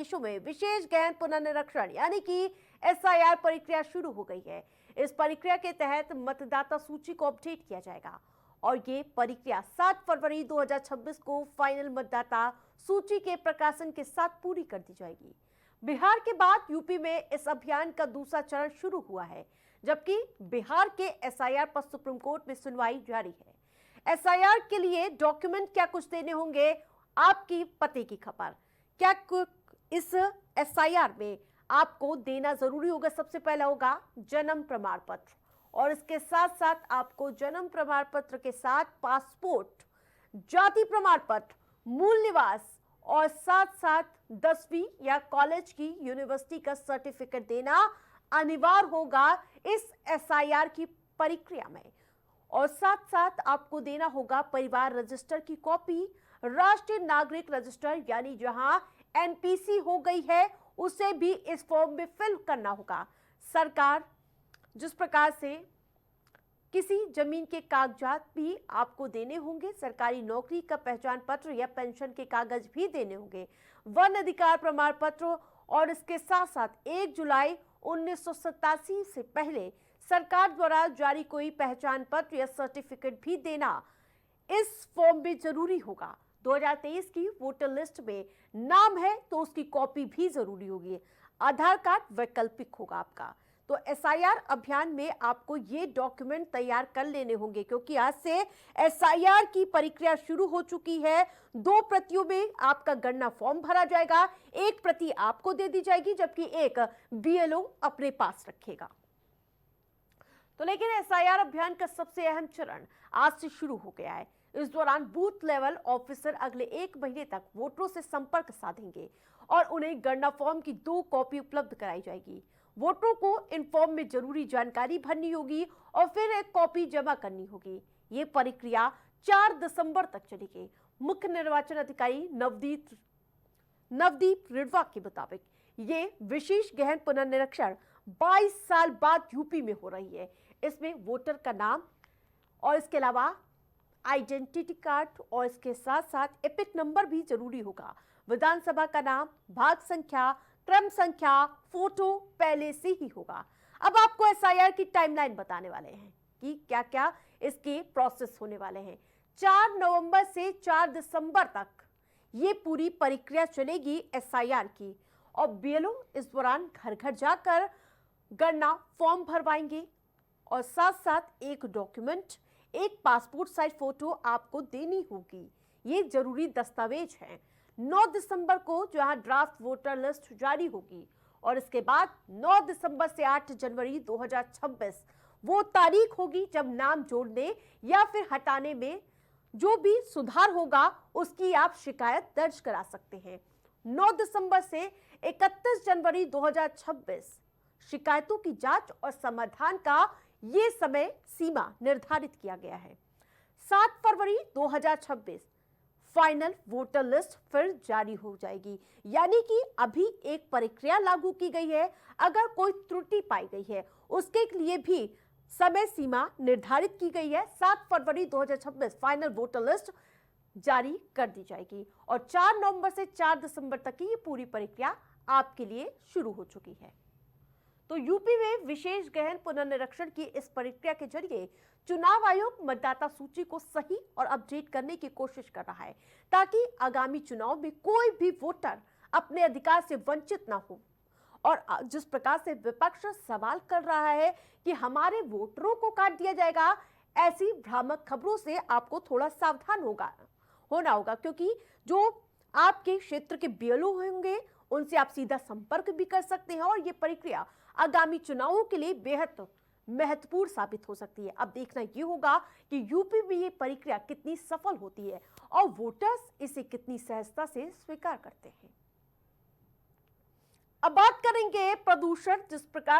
देशों में विशेष गहन पुनर्निरीक्षण यानी कि एसआईआर प्रक्रिया शुरू हो गई है। इस प्रक्रिया के तहत मतदाता सूची को अपडेट किया जाएगा और ये प्रक्रिया 7 फरवरी 2026 को फाइनल मतदाता सूची के प्रकाशन के साथ पूरी कर दी जाएगी। बिहार के बाद यूपी में इस अभियान का दूसरा चरण शुरू हुआ है, जबकि बिहार के एसआईआर पर सुप्रीम कोर्ट में सुनवाई जारी है। एसआईआर के लिए डॉक्यूमेंट क्या कुछ देने होंगे, आपकी पते की खबर। क्या इस एसआईआर में आपको देना जरूरी होगा? सबसे पहला होगा जन्म प्रमाण पत्र, और इसके साथ साथ आपको जन्म प्रमाण पत्र के साथ पासपोर्ट, जाति प्रमाण पत्र, मूल निवास और साथ साथ 10वीं या कॉलेज की यूनिवर्सिटी का सर्टिफिकेट देना अनिवार्य होगा इस एसआईआर की प्रक्रिया में। और साथ साथ आपको देना होगा परिवार रजिस्टर की कॉपी, राष्ट्रीय नागरिक रजिस्टर यानी जहां एनपीसी हो गई है उसे भी इस फॉर्म में फिल करना होगा। सरकार जिस प्रकार से किसी जमीन के कागजात भी आपको देने होंगे, सरकारी नौकरी का पहचान पत्र या पेंशन के कागज भी देने होंगे, वन अधिकार प्रमाण पत्र, और इसके साथ साथ 1 जुलाई 1987 से पहले सरकार द्वारा जारी कोई पहचान पत्र या सर्टिफिकेट भी देना इस फॉर्म में जरूरी होगा। 2023 की वोटर लिस्ट में नाम है तो उसकी कॉपी भी जरूरी होगी। आधार कार्ड वैकल्पिक होगा आपका। तो एसआईआर अभियान में आपको ये डॉक्यूमेंट तैयार कर लेने होंगे, क्योंकि आज से एसआईआर की प्रक्रिया शुरू हो चुकी है। 2 प्रतियों में आपका गणना फॉर्म भरा जाएगा, एक प्रति आपको दे दी जाएगी, जबकि एक बीएलओ अपने पास रखेगा। तो लेकिन एसआईआर अभियान का सबसे अहम चरण आज से शुरू हो गया है। इस दौरान बूथ लेवल ऑफिसर अगले 1 महीने तक वोटरों से संपर्क साधेंगे और उन्हें गणना फॉर्म की 2 कॉपी उपलब्ध कराई जाएगी। वोटरों को इन फॉर्म में जरूरी जानकारी भरनी होगी और फिर एक कॉपी जमा करनी होगी। ये प्रक्रिया 4 दिसंबर तक चलेगी। मुख्य निर्वाचन अधिकारी नवदीप रिडवा के मुताबिक ये विशेष गहन पुनर्निरीक्षण 22 साल बाद यूपी में हो रही है। इसमें वोटर का नाम और इसके अलावा आइडेंटिटी कार्ड और इसके साथ साथ एपिक नंबर भी जरूरी होगा। विधानसभा का नाम, भाग संख्या, क्रम संख्या, फोटो पहले से ही होगा। अब आपको एसआईआर की टाइमलाइन बताने वाले हैं कि क्या क्या इसके प्रोसेस होने वाले हैं। 4 नवंबर से 4 दिसंबर तक ये पूरी प्रक्रिया चलेगी एसआईआर की, और बीएलओ इस दौरान घर घर जाकर गणना फॉर्म भरवाएंगे और साथ साथ एक डॉक्यूमेंट, एक पासपोर्ट साइज फोटो आपको देनी होगी। ये जरूरी दस्तावेज हैं। 9 दिसंबर को जहां ड्राफ्ट वोटर लिस्ट जारी होगी और इसके बाद 9 दिसंबर से 8 जनवरी 2026 वो तारीख होगी जब नाम जोड़ने या फिर हटाने में जो भी सुधार होगा उसकी आप शिकायत दर्ज करा सकते हैं। 9 दिसंबर से 31 जनवरी 2026 शिकायतों की जांच और समाधान का ये समय सीमा निर्धारित किया गया है। 7 फरवरी 2026 फाइनल वोटर लिस्ट फिर जारी हो जाएगी, यानी कि अभी एक प्रक्रिया लागू की गई है। अगर कोई त्रुटि पाई गई है उसके लिए भी समय सीमा निर्धारित की गई है। 7 फरवरी 2026 फाइनल वोटर लिस्ट जारी कर दी जाएगी और 4 नवंबर से 4 दिसंबर तक की ये पूरी प्रक्रिया आपके लिए शुरू हो चुकी है। तो यूपी में विशेष गहन पुनर्निरीक्षण की इस प्रक्रिया के जरिए चुनाव आयोग मतदाता सूची को सही और अपडेट करने की कोशिश कर रहा है, ताकि आगामी चुनाव में कोई भी वोटर अपने अधिकार से वंचित ना हो। और जिस प्रकार से विपक्ष सवाल कर रहा है कि हमारे वोटरों को काट दिया जाएगा, ऐसी भ्रामक खबरों से आपको थोड़ा सावधान होना होगा, क्योंकि जो आपके क्षेत्र के बीएलओ होंगे उनसे आप सीधा संपर्क भी कर सकते हैं और ये प्रक्रिया आगामी चुनावों के लिए बेहद महत्वपूर्ण साबित हो सकती है। अब देखना ये होगा कि यूपी में ये प्रक्रिया कितनी सफल होती है और वोटर्स इसे कितनी सहजता से स्वीकार करते हैं। अब बात करेंगे प्रदूषण। जिस प्रकार